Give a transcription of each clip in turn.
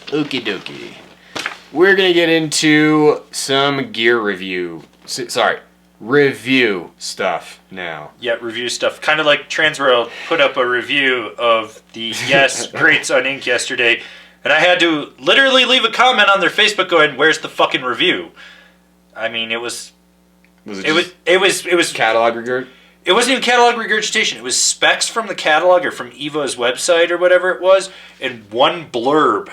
Okie dokie. We're going to get into some gear review. Review stuff now. Yeah, review stuff. Kind of like Transworld put up a review of the Yes Greats on Ink yesterday, and I had to literally leave a comment on their Facebook going, "Where's the fucking review?" I mean, it was catalog regurg? It wasn't even catalog regurgitation. It was specs from the catalog or from Evo's website or whatever it was, and one blurb.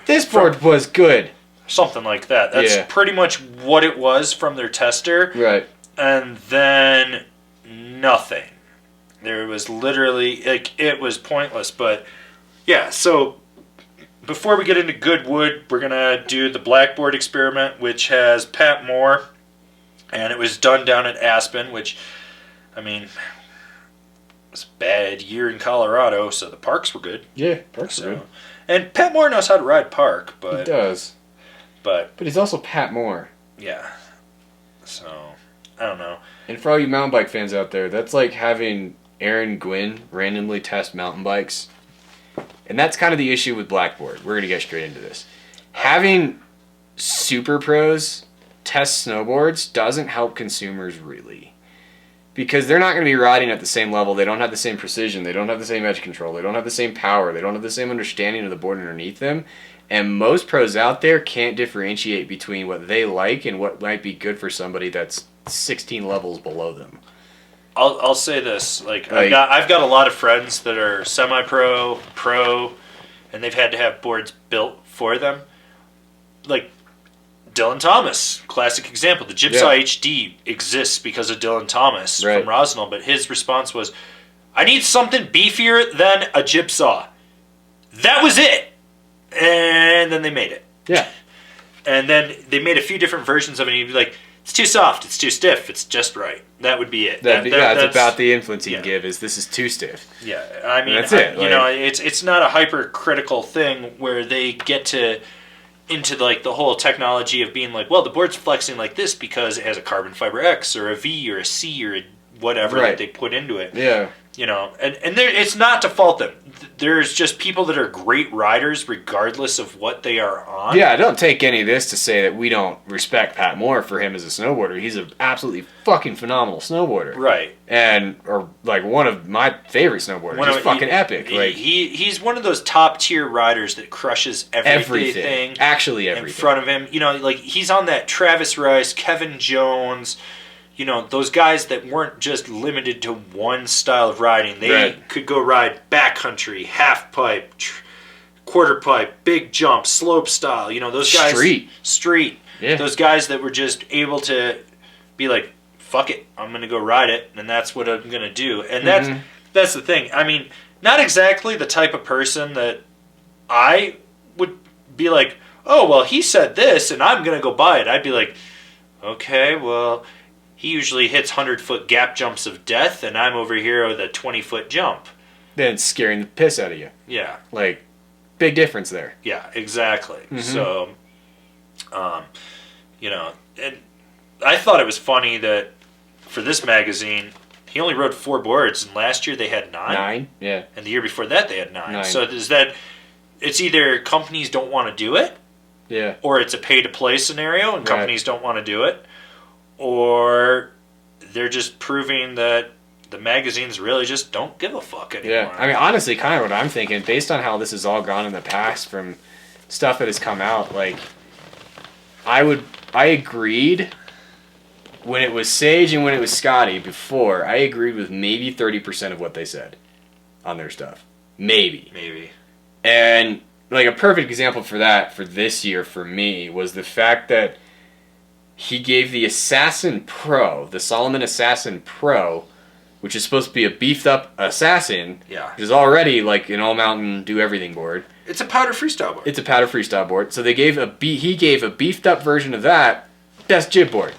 This board was good. Something like that. That's pretty much what it was from their tester. Right. And then nothing. There was literally, it was pointless. But yeah, so before we get into good wood, we're going to do the blackboard experiment, which has Pat Moore. And it was done down at Aspen, which, I mean, it was a bad year in Colorado, so the parks were good. Yeah, parks were good. And Pat Moore knows how to ride park, but... He does. But he's also Pat Moore. Yeah. So, I don't know. And for all you mountain bike fans out there, that's like having Aaron Gwynn randomly test mountain bikes. And that's kind of the issue with Blackboard. We're going to get straight into this. Having super pros test snowboards doesn't help consumers really. Because they're not going to be riding at the same level. They don't have the same precision. They don't have the same edge control. They don't have the same power. They don't have the same understanding of the board underneath them. And most pros out there can't differentiate between what they like and what might be good for somebody that's 16 levels below them. I'll say this, I've got a lot of friends that are semi-pro, pro, and they've had to have boards built for them. Like Dylan Thomas, classic example. The Gypsaw HD exists because of Dylan Thomas from Rosnell, but his response was, "I need something beefier than a Gypsaw." That was it. And then they made it. Yeah. And then they made a few different versions of it, and you'd be like, it's too soft, it's too stiff, it's just right. That would be it. That's about the influence you give, is this is too stiff. Yeah, I mean, that's it. It's not a hypercritical thing where they get into the whole technology of being like, well, the board's flexing like this because it has a carbon fiber X or a V or a C or a whatever that they put into it. Yeah. And it's not to fault them. There's just people that are great riders regardless of what they are on. Yeah, don't take any of this to say that we don't respect Pat Moore for him as a snowboarder. He's an absolutely fucking phenomenal snowboarder. Right. Or one of my favorite snowboarders. He's fucking epic. He's one of those top tier riders that crushes everything. Actually everything. In front of him. He's on that Travis Rice, Kevin Jones... those guys that weren't just limited to one style of riding. They could go ride backcountry, half pipe, quarter pipe, big jump, slope style. Those guys... Street. Yeah. Those guys that were just able to be like, fuck it, I'm going to go ride it, and that's what I'm going to do. And that's the thing. I mean, not exactly the type of person that I would be like, oh, well, he said this, and I'm going to go buy it. I'd be like, okay, well... He usually hits 100-foot gap jumps of death, and I'm over here with a 20-foot jump. Then it's scaring the piss out of you. Yeah. Big difference there. Yeah, exactly. Mm-hmm. So, and I thought it was funny that for this magazine, he only rode 4 boards, and last year they had 9. 9, yeah. And the year before that they had 9. So is that, it's either companies don't want to do it, or it's a pay-to-play scenario, and companies don't want to do it, or they're just proving that the magazines really just don't give a fuck anymore. Yeah, I mean, honestly, kind of what I'm thinking, based on how this has all gone in the past from stuff that has come out, I agreed when it was Sage and when it was Scotty before, I agreed with maybe 30% of what they said on their stuff. Maybe. And, a perfect example for that, for this year, for me, was the fact that he gave the Assassin Pro, the Solomon Assassin Pro, which is supposed to be a beefed-up Assassin, which is already an all-mountain, do-everything board. It's a powder freestyle board. It's a powder freestyle board. So he gave a beefed-up version of that, best jib board.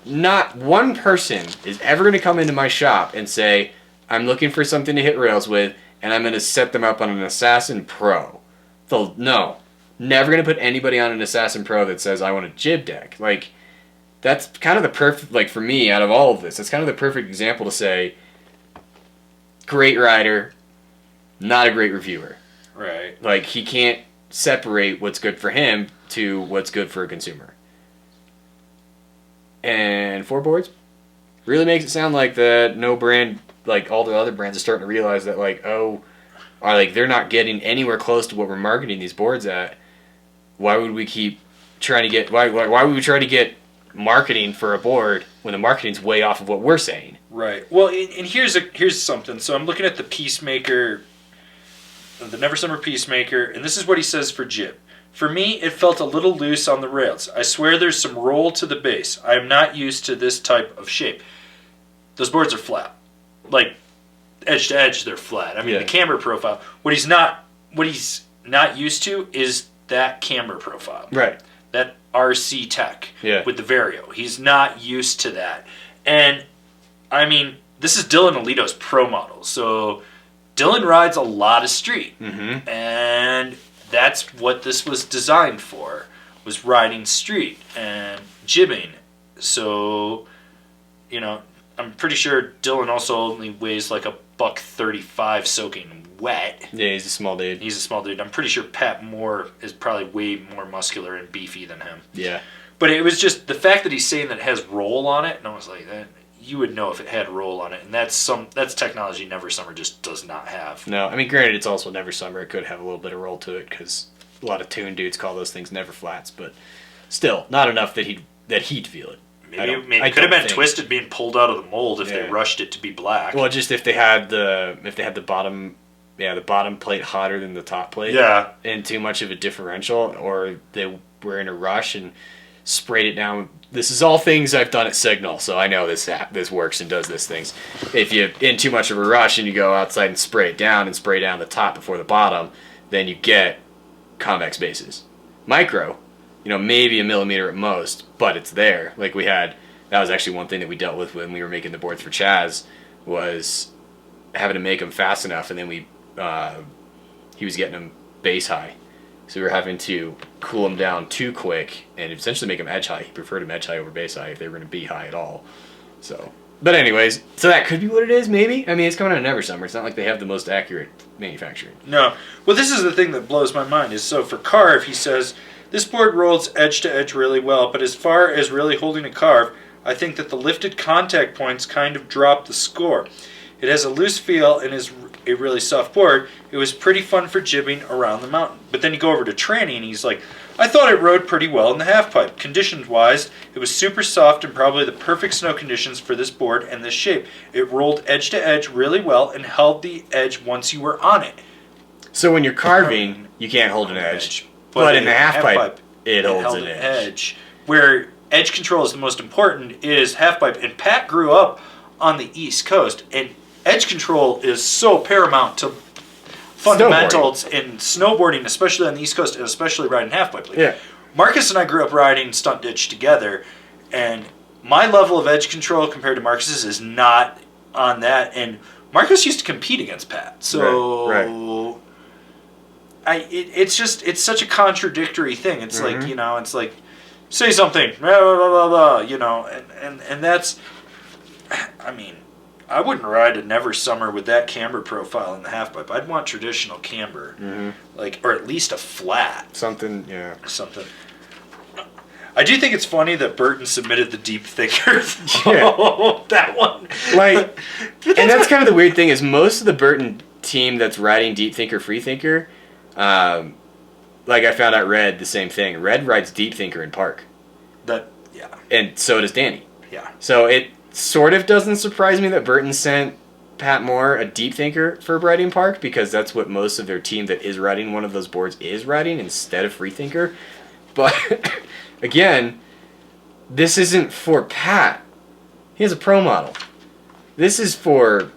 Not one person is ever going to come into my shop and say, I'm looking for something to hit rails with, and I'm going to set them up on an Assassin Pro. No. Never going to put anybody on an Assassin Pro that says, I want a jib deck. That's kind of the perfect, for me, out of all of this, that's kind of the perfect example to say, great rider, not a great reviewer. Right. Like, he can't separate what's good for him to what's good for a consumer. And 4 boards really makes it sound like that no brand, like all the other brands, are starting to realize that, like, they're not getting anywhere close to what we're marketing these boards at. Why would we keep trying to get, why would we try to get marketing for a board when the marketing's way off of what we're saying? Right. Well, and here's something. So I'm looking at the Peacemaker, the Never Summer Peacemaker, and this is what he says for jib. For me, it felt a little loose on the rails. I swear there's some roll to the base. I am not used to this type of shape. Those boards are flat. Like, edge to edge, they're flat. I mean, the camber profile. What he's not used to is that camber profile. Right. That RC tech with the Vario. He's not used to that. And, I mean, this is Dylan Alito's pro model. So, Dylan rides a lot of street. Mm-hmm. And that's what this was designed for, was riding street and jibbing. So, you know, I'm pretty sure Dylan also only weighs like $135 soaking wet. Yeah, he's a small dude. He's a small dude. I'm pretty sure Pat Moore is probably way more muscular and beefy than him. Yeah. But it was just the fact that he's saying that it has roll on it, and I was like, you would know if it had roll on it, and that's technology Never Summer just does not have. No, I mean, granted, it's also Never Summer. It could have a little bit of roll to it because a lot of tune dudes call those things Never Flats, but still, not enough that he'd feel it. Maybe it could have been twisted being pulled out of the mold if they rushed it to be black. Well, just if they had the bottom, the bottom plate hotter than the top plate, and too much of a differential, or they were in a rush and sprayed it down. This is all things I've done at Signal, so I know this works and does this things. If you're in too much of a rush and you go outside and spray it down and spray down the top before the bottom, then you get convex bases. Micro, maybe a millimeter at most, but it's there. Like that was actually one thing that we dealt with when we were making the boards for Chaz, was having to make them fast enough, and then he was getting them base high. So we were having to cool them down too quick and essentially make them edge high. He preferred them edge high over base high if they were going to be high at all. So, but anyways, so that could be what it is, maybe. I mean, it's coming out of Never Summer. It's not like they have the most accurate manufacturing. No. Well, this is the thing that blows my mind. Is so for carve, he says, this board rolls edge to edge really well, but as far as really holding a carve, I think that the lifted contact points kind of drop the score. It has a loose feel and is a really soft board. It was pretty fun for jibbing around the mountain. But then you go over to tranny and he's like, I thought it rode pretty well in the half pipe. Conditions-wise, it was super soft and probably the perfect snow conditions for this board and this shape. It rolled edge to edge really well and held the edge once you were on it. So when you're carving, you can't hold an edge. But in the half pipe, it holds an edge. Where edge control is the most important is half pipe. And Pat grew up on the East Coast, and edge control is so paramount to fundamentals in snowboarding, especially on the East Coast, and especially riding half pipe. Marcus and I grew up riding stunt ditch together, and my level of edge control compared to Marcus's is not on that. And Marcus used to compete against Pat, so it's such a contradictory thing. It's like it's like say something, blah, blah, blah, blah, and that's. I mean, I wouldn't ride a Never Summer with that camber profile in the half pipe. I'd want traditional camber, or at least a flat. Something. I do think it's funny that Burton submitted the deep thinker. That one. And that's kind of the weird thing is most of the Burton team that's riding deep thinker, free thinker, I found out Red the same thing. Red rides deep thinker in park. And so does Danny. Yeah. So it sort of doesn't surprise me that Burton sent Pat Moore a deep thinker for riding park, because that's what most of their team that is riding one of those boards is riding instead of free thinker. But again, this isn't for Pat. He has a pro model. This is for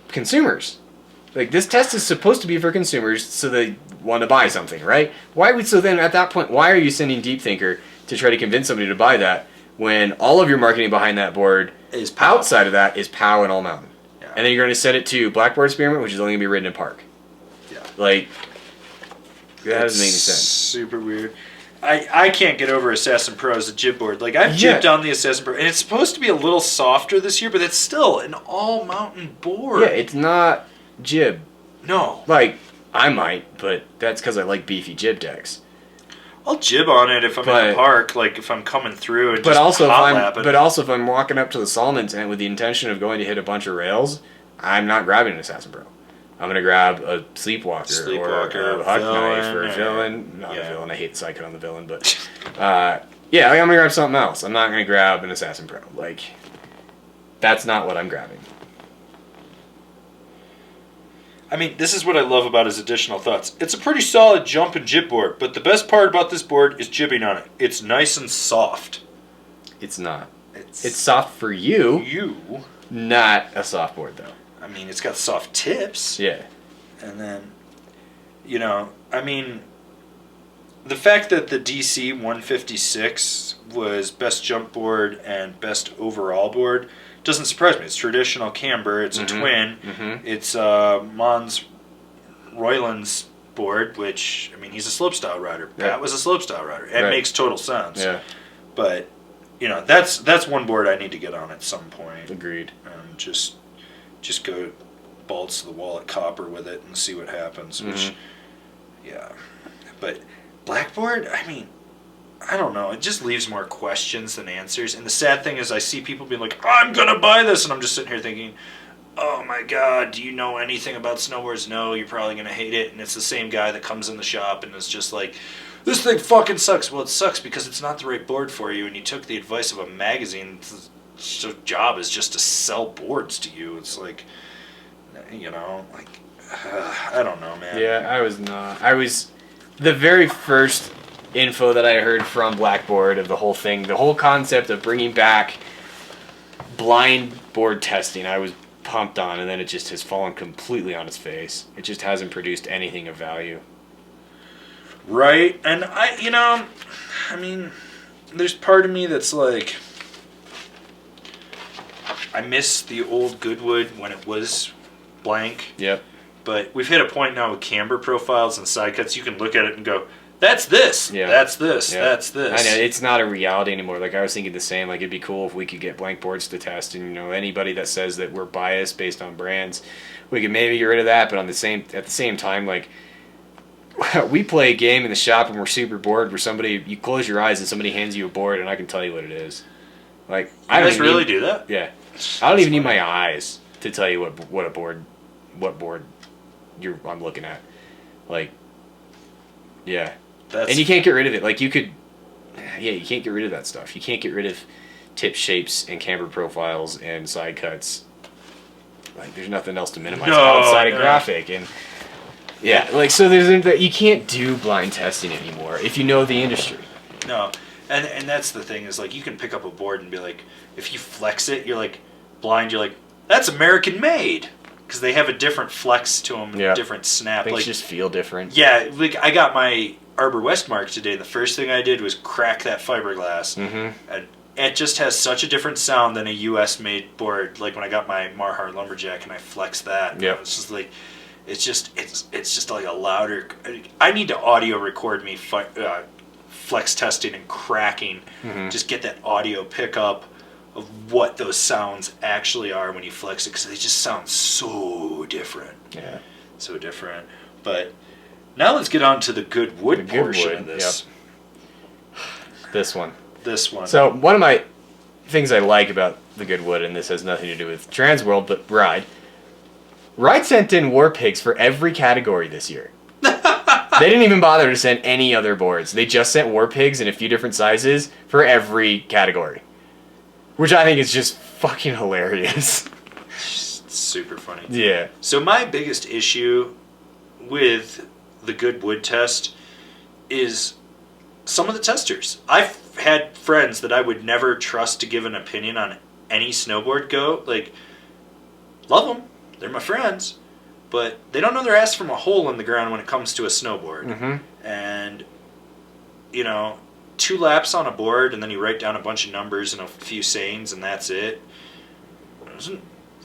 consumers. This test is supposed to be for consumers so they want to buy something, right? So then at that point, why are you sending deep thinker to try to convince somebody to buy that when all of your marketing behind that board is outside of that is POW and All Mountain? Yeah. And then you're going to send it to Blackboard Experiment, which is only going to be ridden in park. Yeah. That doesn't make any sense. Super weird. I can't get over Assassin Pro as a jib board. I've jibbed on the Assassin Pro, and it's supposed to be a little softer this year, but it's still an all-mountain board. Yeah, it's not jib. No. I might, but that's because I like beefy jib decks. I'll jib on it if I'm in the park, like if I'm coming through and also if I'm walking up to the Solomon tent with the intention of going to hit a bunch of rails, I'm not grabbing an Assassin Pro. I'm gonna grab a Sleepwalker or a Huck Knife or a Villain. Not a Villain. I hate the psycho on the Villain, but yeah, like, I'm gonna grab something else. I'm not gonna grab an Assassin Pro. Like, that's not what I'm grabbing. I mean, this is what I love about his additional thoughts. It's a pretty solid jump and jib board, but the best part about this board is jibbing on it. It's nice and soft. It's not. It's soft for you. Not a soft board, though. I mean, it's got soft tips. Yeah. And then, I mean, the fact that the DC 156 was best jump board and best overall board doesn't surprise me. It's traditional camber. It's a twin. It's Mons Royland's board, which, I mean, he's a slopestyle rider. Pat was a slopestyle rider. It makes total sense. Yeah. But, that's one board I need to get on at some point. Agreed. And just go balls to the wall at copper with it and see what happens. Which, yeah. But blackboard, I mean, I don't know. It just leaves more questions than answers. And the sad thing is I see people being like, I'm going to buy this. And I'm just sitting here thinking, oh my God, do you know anything about snowboards? No, you're probably going to hate it. And it's the same guy that comes in the shop and is just like, this thing fucking sucks. Well, it sucks because it's not the right board for you. And you took the advice of a magazine. Their job is just to sell boards to you. It's like, I don't know, man. Yeah, I was not. The very first info that I heard from Blackboard of the whole thing, the whole concept of bringing back blind board testing, I was pumped on, and then it just has fallen completely on its face. It just hasn't produced anything of value. Right, and I mean, there's part of me that's like, I miss the old Goodwood when it was blank. Yep. But we've hit a point now with camber profiles and side cuts, you can look at it and go, that's this, that's this, that's this. I know, it's not a reality anymore. Like, I was thinking the same. Like, it'd be cool if we could get blank boards to test, and, anybody that says that we're biased based on brands, we could maybe get rid of that, but at the same time, like, we play a game in the shop and we're super bored where you close your eyes and somebody hands you a board and I can tell you what it is. Like, you guys really do that? Yeah. I don't even need my eyes to tell you what board I'm looking at. Like, yeah. And you can't get rid of it. Like, you can't get rid of that stuff. You can't get rid of tip shapes and camber profiles and side cuts. Like, there's nothing else to minimize outside of graphic. And yeah, like, so you can't do blind testing anymore if you know the industry. No. And that's the thing is, like, you can pick up a board and be like, if you flex it, you're like, blind, you're like, that's American made. Because they have a different flex to them, different snap. Things just feel different. Yeah, like, I got my Arbor Westmark today. The first thing I did was crack that fiberglass. And it just has such a different sound than a U.S.-made board. Like, when I got my Marhart Lumberjack and I flexed that. Yeah. It's just like, it's just like a louder... I need to audio record me flex testing and cracking. Just get that audio pickup of what those sounds actually are when you flex it, because they just sound so different. Yeah. So different. But now let's get on to the good wood portion of this. Yep. This one. So one of my things I like about the good wood, and this has nothing to do with Transworld, but Ride sent in War Pigs for every category this year. They didn't even bother to send any other boards. They just sent War Pigs in a few different sizes for every category. Which I think is just fucking hilarious. Super funny. Yeah. So my biggest issue with the good wood test is some of the testers. I've had friends that I would never trust to give an opinion on any snowboard go. Like, love them. They're my friends. But they don't know their ass from a hole in the ground when it comes to a snowboard. And, 2 laps on a board and then you write down a bunch of numbers and a few sayings and that's it.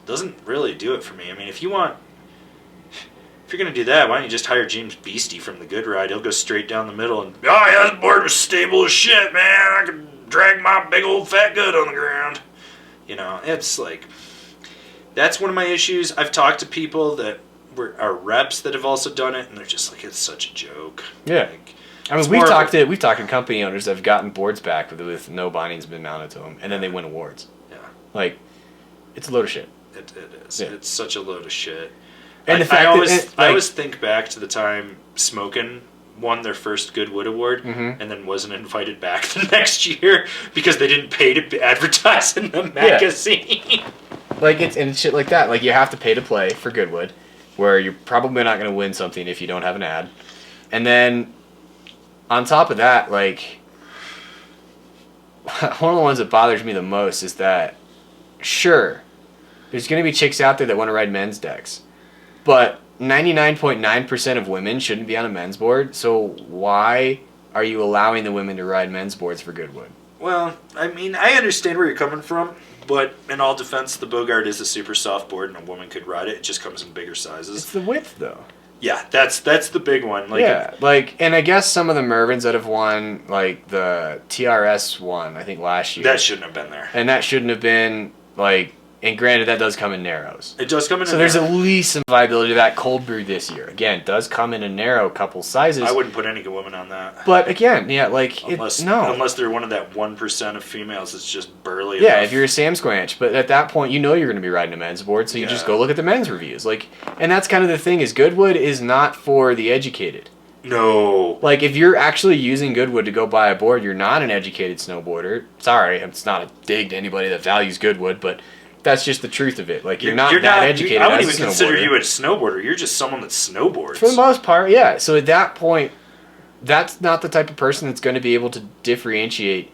Doesn't really do it for me. I mean, if you're going to do that, why don't you just hire James Beastie from the Good Ride? He'll go straight down the middle and, oh yeah, this board was stable as shit, man. I could drag my big old fat gut on the ground. It's like, that's one of my issues. I've talked to people that are reps that have also done it, and they're just like, it's such a joke. Yeah. Like, I mean, we've talked to company owners that have gotten boards back with no bindings been mounted to them, and then they win awards. Yeah. Like, it's a load of shit. It is. Yeah. It's such a load of shit. And I always think back to the time Smokin' won their first Goodwood Award, and then wasn't invited back the next year because they didn't pay to advertise in the magazine. Yeah. Like, it's shit like that. Like, you have to pay to play for Goodwood, where you're probably not going to win something if you don't have an ad. And then, on top of that, like, one of the ones that bothers me the most is that, sure, there's going to be chicks out there that want to ride men's decks, but 99.9% of women shouldn't be on a men's board, so why are you allowing the women to ride men's boards for Goodwood? Well, I mean, I understand where you're coming from, but in all defense, the Bogart is a super soft board, and a woman could ride it. It just comes in bigger sizes. It's the width, though. Yeah, that's the big one. Like, yeah, like, and I guess some of the Mervins that have won, like the TRS one, I think last year. That shouldn't have been there. And that shouldn't have been, like, and granted, that does come in narrows. It does come in. So there's at least some viability to that cold brew this year. Again, it does come in a narrow couple sizes. I wouldn't put any women on that. But again, yeah, like unless they're one of that 1% of females that's just burly. Yeah, enough. if you're a Sam Squanch, but at that point, you know you're going to be riding a men's board, so you just go look at the men's reviews. Like, and that's kind of the thing is Goodwood is not for the educated. No. Like, if you're actually using Goodwood to go buy a board, you're not an educated snowboarder. Sorry, it's not a dig to anybody that values Goodwood, but that's just the truth of it. Like, you're not that educated. I wouldn't even consider you a snowboarder. You're just someone that snowboards. For the most part, yeah. So at that point, that's not the type of person that's going to be able to differentiate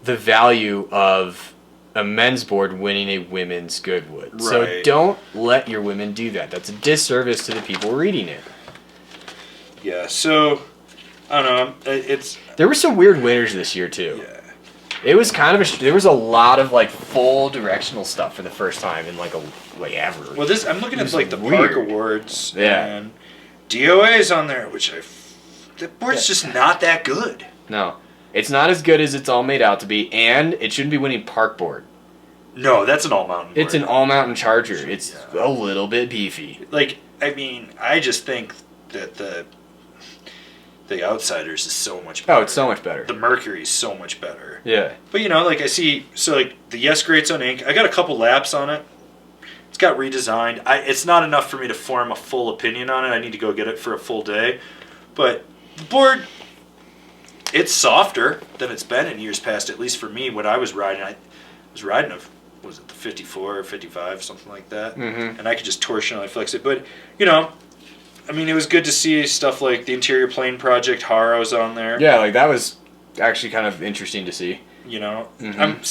the value of a men's board winning a women's Goodwood. Right. So don't let your women do that. That's a disservice to the people reading it. Yeah, so, I don't know. There were some weird winners this year, too. Yeah. It was kind of there was a lot of like full directional stuff for the first time in like ever. Well, I'm looking at like the Park Awards, yeah, and DOA's on there, which the board's just not that good. No, it's not as good as it's all made out to be, and it shouldn't be winning Park Board. No, that's an all mountain board. It's an all mountain Charger. It's a little bit beefy. Like, I mean, I just think that the Outsiders is so much better. Oh, it's so much better. The Mercury is so much better. Yeah. But, you know, like I see, so like the Yes Greats on ink, I got a couple laps on it. It's got redesigned. It's not enough for me to form a full opinion on it. I need to go get it for a full day. But the board, it's softer than it's been in years past, at least for me when I was riding. I was riding was it the 54 or 55, something like that? Mm-hmm. And I could just torsionally flex it. But, you know, I mean, it was good to see stuff like the Interior Plane Project, Haro's on there. Yeah, like that was actually kind of interesting to see. You know, mm-hmm.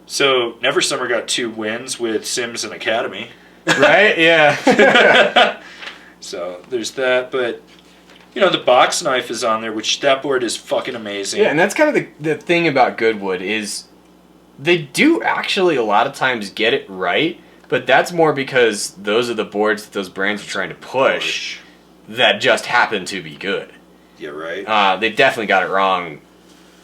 So Never Summer got 2 wins with Sims and Academy. Right? Yeah. So there's that, but you know the Box Knife is on there, which that board is fucking amazing. Yeah, and that's kind of the thing about Goodwood is they do actually a lot of times get it right. But that's more because those are the boards that those brands are trying to push that just happen to be good. Yeah, right. They definitely got it wrong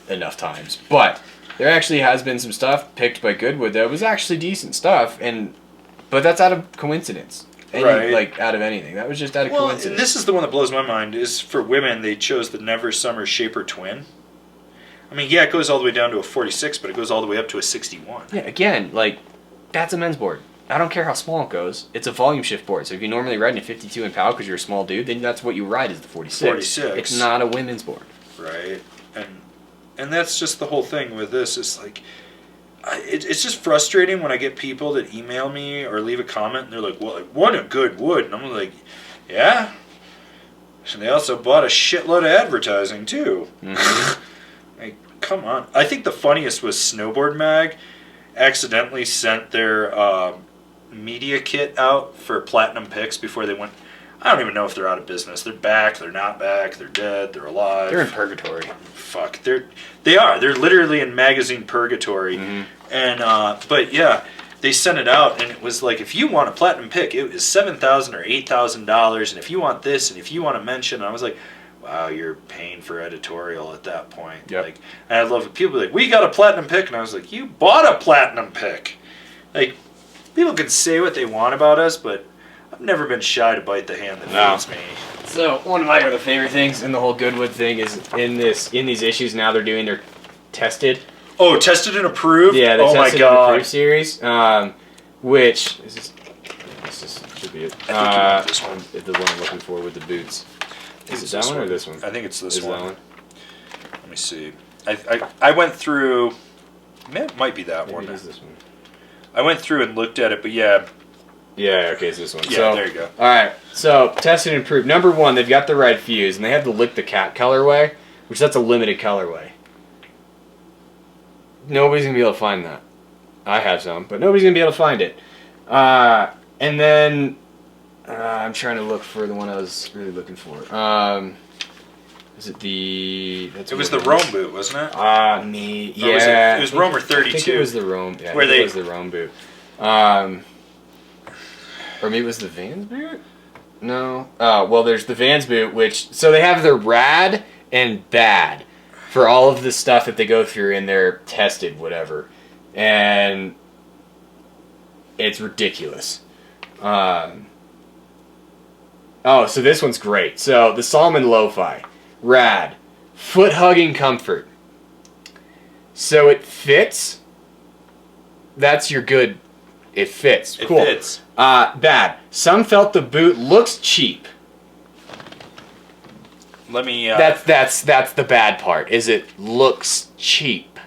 enough times. But there actually has been some stuff picked by Goodwood that was actually decent stuff, but that's out of coincidence. Right. Like, out of anything. That was just out of coincidence. And this is the one that blows my mind, is for women, they chose the Never Summer Shaper Twin. I mean, yeah, it goes all the way down to a 46, but it goes all the way up to a 61. Yeah, again, like, that's a men's board. I don't care how small it goes. It's a volume shift board. So if you normally ride in a 52 in PAL because you're a small dude, then that's what you ride is the 46. 46. It's not a women's board. Right. And that's just the whole thing with this. Is like, it's just frustrating when I get people that email me or leave a comment and they're like, well, what a good wood. And I'm like, yeah. And they also bought a shitload of advertising too. Mm-hmm. Like, come on. I think the funniest was Snowboard Mag accidentally sent their media kit out for platinum picks before they went. I don't even know if they're out of business. They're back. They're not back. They're dead. They're alive. They're in purgatory. Fuck. They are. They're literally in magazine purgatory. Mm-hmm. And but yeah, they sent it out, and it was like, if you want a platinum pick, it was $7,000 or $8,000, and if you want this, and if you want to mention, and I was like, wow, you're paying for editorial at that point. Yep. Like, and I love it. People be like, we got a platinum pick, and I was like, you bought a platinum pick. Like, people can say what they want about us, but I've never been shy to bite the hand that No. feeds me. So one of my other favorite things in the whole Goodwood thing is in these issues now they're doing their tested. Oh, tested and approved? Yeah, the oh my tested and god. approved series, which this should be it. I think you want this one. The one I'm looking for with the boots. Is it that one or this one? I think it's this Is one. that one? Let me see. I went through. It might be that Maybe one. it is this one. I went through and looked at it, but yeah. Yeah, okay, it's this one. Yeah, so, there you go. Alright, so tested and approved. Number one, they've got the red fuse, and they have the Lick the Cat colorway, which that's a limited colorway. Nobody's going to be able to find that. I have some, but nobody's going to be able to find it. And then, I'm trying to look for the one I was really looking for. Is it the... It was the Rome boot, wasn't it? Yeah. It was Rome or 32. I think it was the Rome. Yeah, Where it was the Rome boot. Or maybe it was the Vans boot? No. Oh, well, there's the Vans boot, which... So they have their rad and bad for all of the stuff that they go through in their tested whatever. And it's ridiculous. Oh, so this one's great. So the Salmon Lo-Fi. Rad. Foot hugging comfort. So it fits. That's your good. It fits. Cool. It fits. Bad. Some felt the boot looks cheap. Let me. That's the bad part. Is it looks cheap.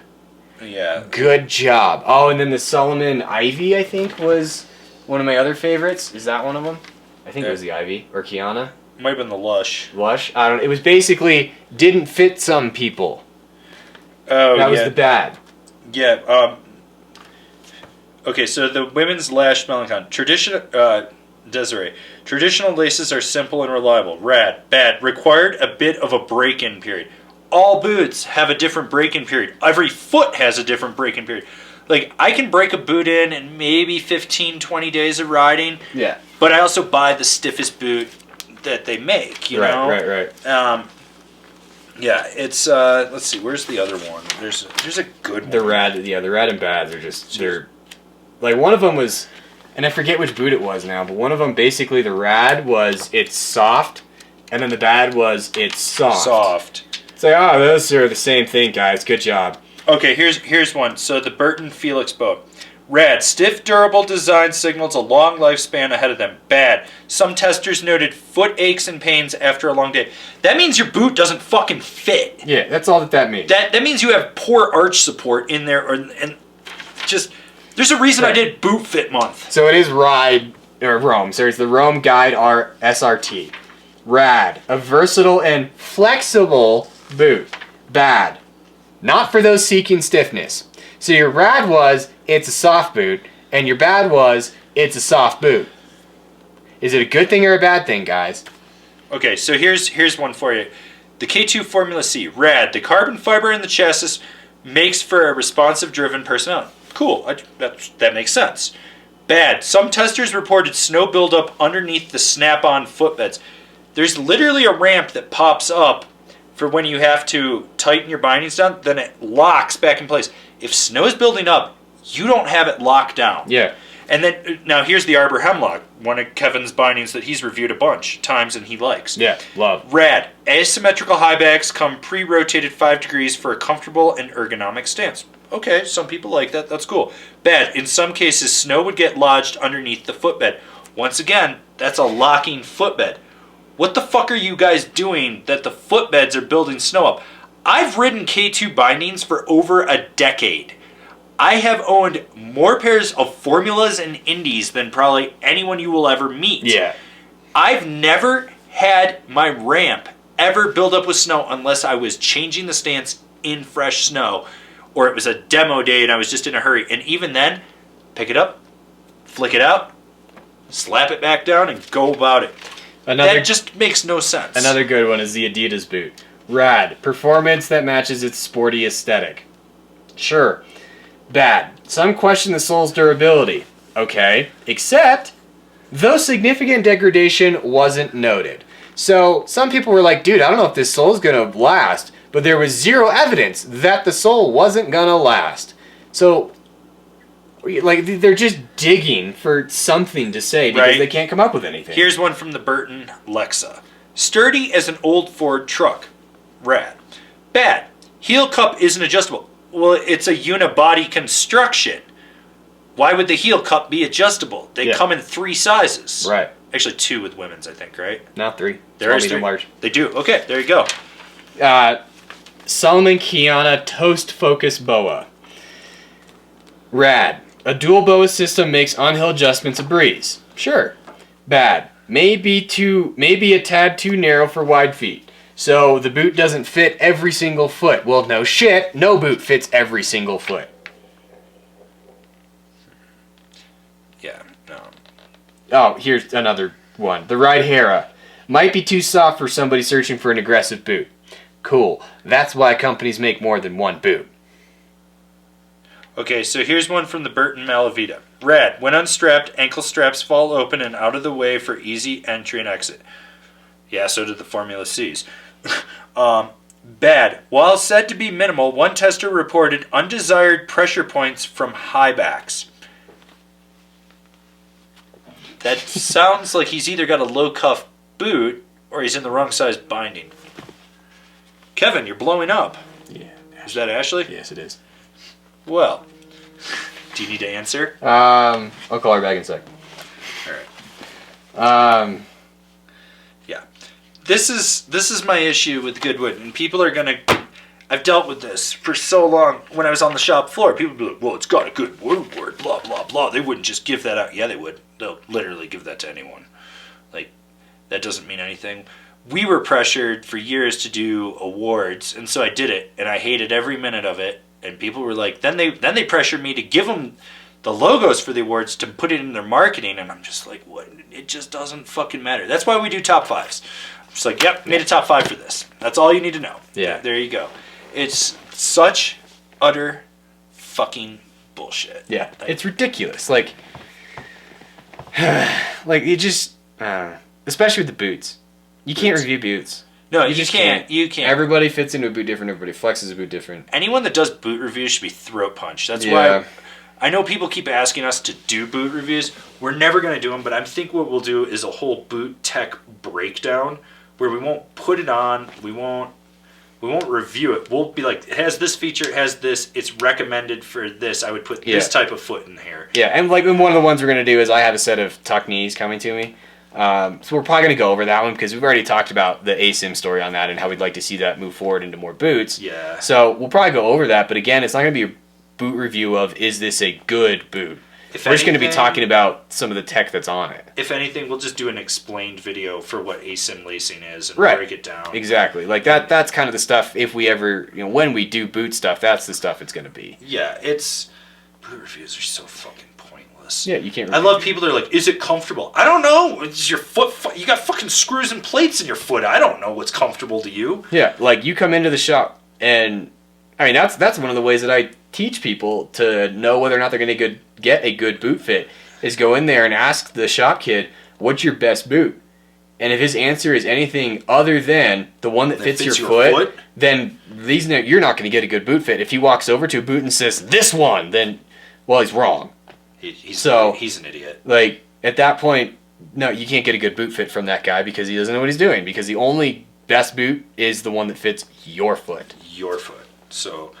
Yeah. Good job. Oh, and then the Solomon Ivy, I think, was one of my other favorites. Is that one of them? I think it was the Ivy or Kiana. Might have been the Lush. Lush. I don't know. It was basically didn't fit some people. Oh, that was the bad. Yeah. Okay, so the women's lash Melancon. Desiree. Traditional laces are simple and reliable. Rad. Bad. Required a bit of a break-in period. All boots have a different break-in period. Every foot has a different break-in period. Like, I can break a boot in maybe 15, 20 days of riding. Yeah. But I also buy the stiffest boot that they make, you know? Right. Yeah, it's, let's see, where's the other one? There's a good one. The rad and bads are just, they're, like, one of them was, and I forget which boot it was now, but one of them, basically, the rad was, it's soft, and then the bad was, it's soft. It's like, oh, those are the same thing, guys. Good job. Okay, here's one. So the Burton Felix boat. Rad. Stiff, durable design signals a long lifespan ahead of them. Bad. Some testers noted foot aches and pains after a long day. That means your boot doesn't fucking fit. Yeah, that's all that means. That means you have poor arch support in there, and just there's a reason I did Boot Fit Month. So it is Rome. So it's the Rome Guide R SRT. Rad. A versatile and flexible boot. Bad. Not for those seeking stiffness. So your rad was, it's a soft boot, and your bad was, it's a soft boot. Is it a good thing or a bad thing, guys? Okay, so here's one for you. The K2 Formula C. Rad. The carbon fiber in the chassis makes for a responsive driven personality. Cool. That makes sense. Bad. Some testers reported snow buildup underneath the snap-on footbeds. There's literally a ramp that pops up for when you have to tighten your bindings down, then it locks back in place. If snow is building up, you don't have it locked down. Yeah. And then, now here's the Arbor Hemlock, one of Kevin's bindings that he's reviewed a bunch of times and he likes. Yeah, love. Rad. Asymmetrical high backs come pre-rotated 5 degrees for a comfortable and ergonomic stance. Okay, some people like that. That's cool. Bad. In some cases, snow would get lodged underneath the footbed. Once again, that's a locking footbed. What the fuck are you guys doing that the footbeds are building snow up? I've ridden K2 bindings for over a decade. I have owned more pairs of Formulas and Indies than probably anyone you will ever meet. Yeah. I've never had my ramp ever build up with snow unless I was changing the stance in fresh snow or it was a demo day and I was just in a hurry. And even then, pick it up, flick it out, slap it back down, and go about it. That just makes no sense. Another good one is the Adidas boot. Rad. Performance that matches its sporty aesthetic. Sure. Bad. Some question the sole's durability. Okay. Except, though significant degradation wasn't noted. So, some people were like, dude, I don't know if this sole's gonna last. But there was zero evidence that the sole wasn't gonna last. So, Like, they're just digging for something to say because they can't come up with anything. Here's one from the Burton Lexa. Sturdy as an old Ford truck. Rad. Bad. Heel cup isn't adjustable. Well, it's a unibody construction. Why would the heel cup be adjustable? They come in 3 sizes. Right. Actually, 2 with women's, I think, right? Not 3. There is 3. Large. They do. Okay, there you go. Solomon Kiana Toast Focus Boa. Rad. A dual boa system makes on-hill adjustments a breeze. Sure. Bad. Maybe a tad too narrow for wide feet. So the boot doesn't fit every single foot. Well, no shit. No boot fits every single foot. Yeah, no. Oh, here's another one. The Ride Hera. Might be too soft for somebody searching for an aggressive boot. Cool. That's why companies make more than one boot. Okay, so here's one from the Burton Malavita. Rad. When unstrapped, ankle straps fall open and out of the way for easy entry and exit. Yeah, so did the Formula Cs. Bad. While said to be minimal, one tester reported undesired pressure points from high backs. That sounds like he's either got a low cuff boot or he's in the wrong size binding. Kevin, you're blowing up. Yeah. Is that Ashley? Yes, it is. Well, do you need to answer? I'll call her back in a sec. All right. Yeah. This is my issue with Goodwood, and people are gonna. I've dealt with this for so long. When I was on the shop floor, people would be like, "Well, it's got a good word, blah blah blah." They wouldn't just give that out. Yeah, they would. They'll literally give that to anyone. Like, that doesn't mean anything. We were pressured for years to do awards, and so I did it, and I hated every minute of it. And people were like, then they pressured me to give them the logos for the awards to put it in their marketing, and I'm just like, what? It just doesn't fucking matter. That's why we do top 5s. I'm just like, yep, made a top 5 for this. That's all you need to know. Yeah. There you go. It's such utter fucking bullshit. Yeah, it's ridiculous. Like you just, especially with the boots. You can't review boots. No, you just can't. You can't. Everybody fits into a boot different. Everybody flexes a boot different. Anyone that does boot reviews should be throat punched. That's why I know people keep asking us to do boot reviews. We're never going to do them, but I think what we'll do is a whole boot tech breakdown where we won't put it on. We won't review it. We'll be like, it has this feature, it has this, it's recommended for this. I would put this type of foot in here. Yeah, and like one of the ones we're going to do is I have a set of tuck knees coming to me. So we're probably going to go over that one because we've already talked about the ASIM story on that and how we'd like to see that move forward into more boots. Yeah. So we'll probably go over that, but again, it's not going to be a boot review of is this a good boot. We're just going to be talking about some of the tech that's on it. If anything, we'll just do an explained video for what ASIM lacing is and break it down. Exactly. Like that's kind of the stuff if we ever, when we do boot stuff, that's the stuff it's going to be. Yeah, boot reviews are so fucking pointless. Yeah, you can't. I love people that are like, "Is it comfortable?" I don't know. It's your foot. You got fucking screws and plates in your foot. I don't know what's comfortable to you. Yeah, like you come into the shop, and I mean that's one of the ways that I teach people to know whether or not they're going to get a good boot fit is go in there and ask the shop kid, "What's your best boot?" And if his answer is anything other than the one that fits your foot, then you're not going to get a good boot fit. If he walks over to a boot and says, "This one," then, well, he's wrong. He's an idiot. Like, at that point, no, you can't get a good boot fit from that guy because he doesn't know what he's doing. Because the only best boot is the one that fits your foot. Your foot. So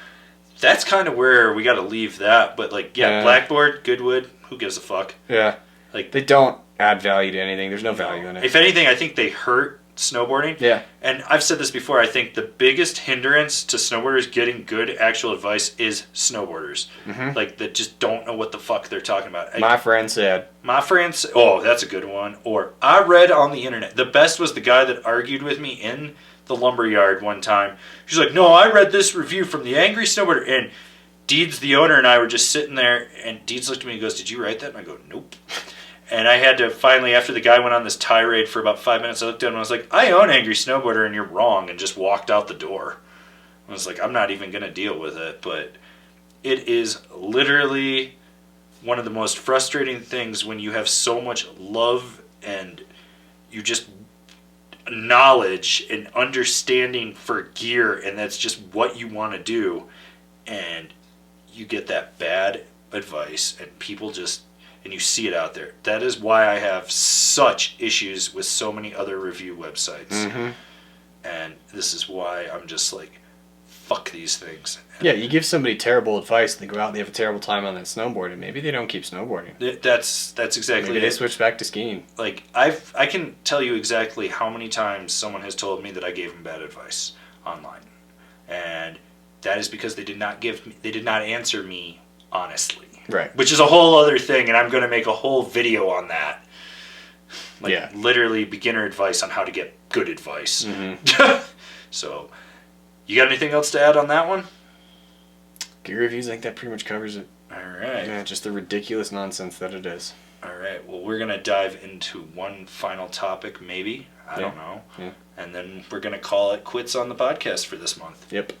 that's kind of where we got to leave that. But, like, Blackboard, Goodwood, who gives a fuck? Yeah. Like, they don't add value to anything. There's no value in it. If anything, I think they hurt snowboarding. Yeah. And I've said this before, I think the biggest hindrance to snowboarders getting good actual advice is snowboarders. Mm-hmm. Like, that just don't know what the fuck they're talking about. My friend said, oh, that's a good one. Or, I read on the internet. The best was the guy that argued with me in the lumberyard one time. She's like, no, I read this review from the Angry Snowboarder. And Deeds, the owner, and I were just sitting there, and Deeds looked at me and goes, did you write that? And I go, nope. And I had to finally, after the guy went on this tirade for about 5 minutes, I looked at him and I was like, I own Angry Snowboarder and you're wrong, and just walked out the door. I was like, I'm not even going to deal with it. But it is literally one of the most frustrating things when you have so much love and you just knowledge and understanding for gear, and that's just what you want to do, and you get that bad advice, and people just, and you see it out there. That is why I have such issues with so many other review websites. Mm-hmm. And this is why I'm just like, fuck these things. And yeah, you give somebody terrible advice, and they go out and they have a terrible time on that snowboard, and maybe they don't keep snowboarding. That's exactly Maybe they it. switch back to skiing. Like, I can tell you exactly how many times someone has told me that I gave them bad advice online. And that is because they did not answer me honestly. Right. Which is a whole other thing, and I'm going to make a whole video on that. Like, yeah. literally beginner advice on how to get good advice. Mm-hmm. So, you got anything else to add on that one? Gear reviews, I think that pretty much covers it. All right. Yeah, just the ridiculous nonsense that it is. All right. Well, we're going to dive into one final topic, maybe. I don't know. Yeah. And then we're going to call it quits on the podcast for this month. Yep.